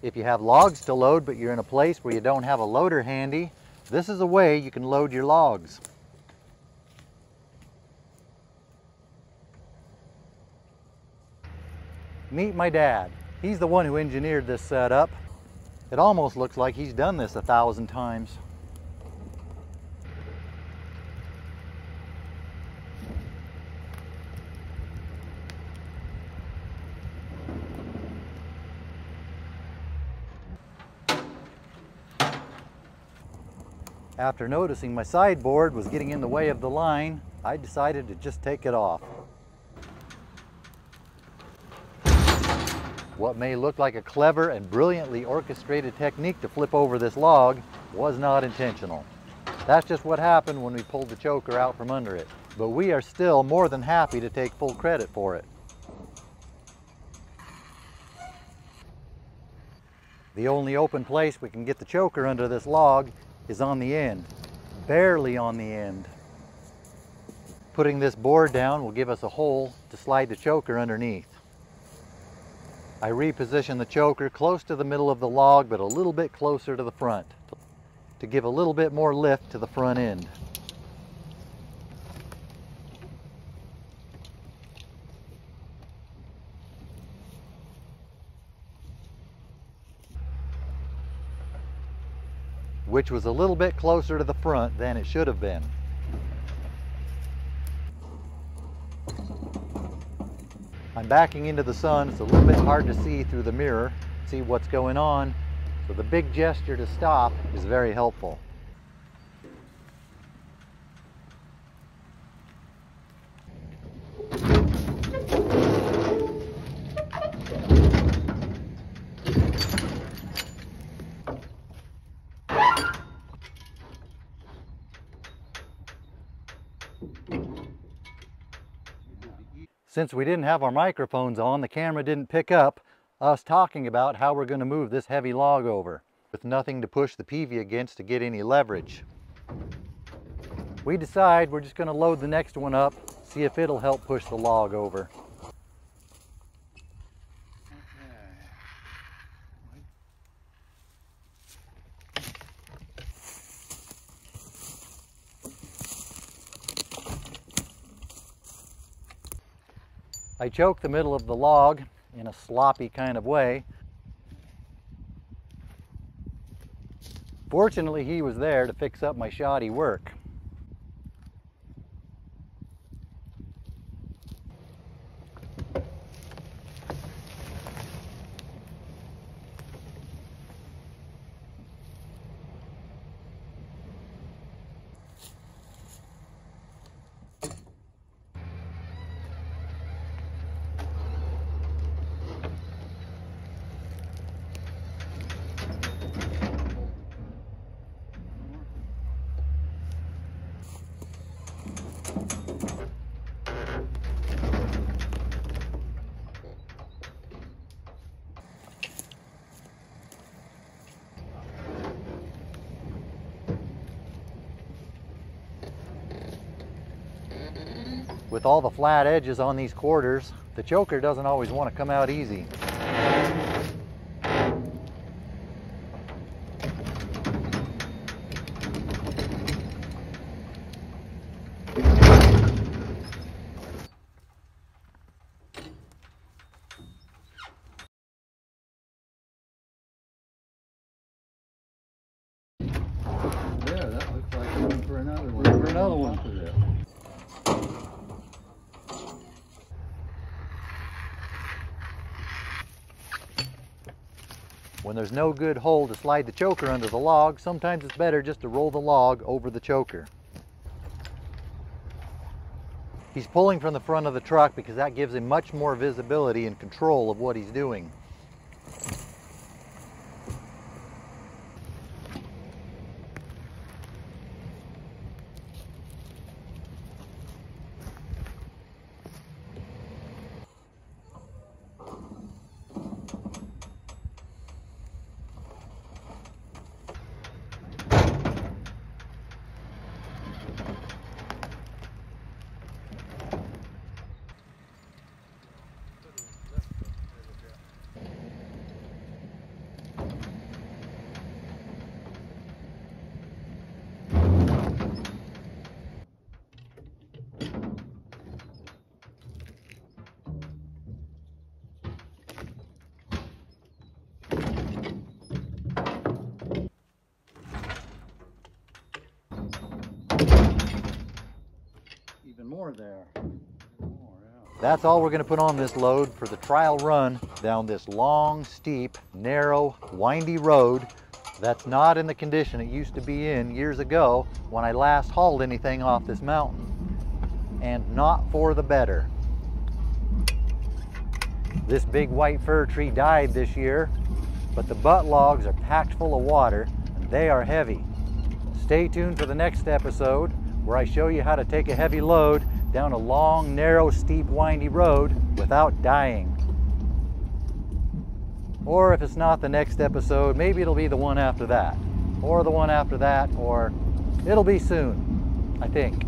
If you have logs to load but you're in a place where you don't have a loader handy, this is a way you can load your logs. Meet my dad. He's the one who engineered this setup. It almost looks like he's done this 1,000 times. After noticing my sideboard was getting in the way of the line, I decided to just take it off. What may look like a clever and brilliantly orchestrated technique to flip over this log was not intentional. That's just what happened when we pulled the choker out from under it. But we are still more than happy to take full credit for it. The only open place we can get the choker under this log is on the end, barely on the end. Putting this board down will give us a hole to slide the choker underneath. I reposition the choker close to the middle of the log, but a little bit closer to the front to give a little bit more lift to the front end. Which was a little bit closer to the front than it should have been. I'm backing into the sun. It's a little bit hard to see through the mirror, see what's going on. So the big gesture to stop is very helpful. Since we didn't have our microphones on, the camera didn't pick up us talking about how we're going to move this heavy log over with nothing to push the PV against to get any leverage. We decide we're just going to load the next one up, see if it'll help push the log over. I choke the middle of the log in a sloppy kind of way. Fortunately, he was there to fix up my shoddy work. With all the flat edges on these quarters, the choker doesn't always want to come out easy. There, that looks like room for another one. For another one for this. When there's no good hole to slide the choker under the log, sometimes it's better just to roll the log over the choker. He's pulling from the front of the truck because that gives him much more visibility and control of what he's doing. Even more there. More, yeah. That's all we're going to put on this load for the trial run down this long, steep, narrow, windy road that's not in the condition it used to be in years ago when I last hauled anything off this mountain. And not for the better. This big white fir tree died this year, but the butt logs are packed full of water and they are heavy. Stay tuned for the next episode where I show you how to take a heavy load down a long, narrow, steep, windy road without dying. Or if it's not the next episode, maybe it'll be the one after that, or the one after that, or it'll be soon, I think.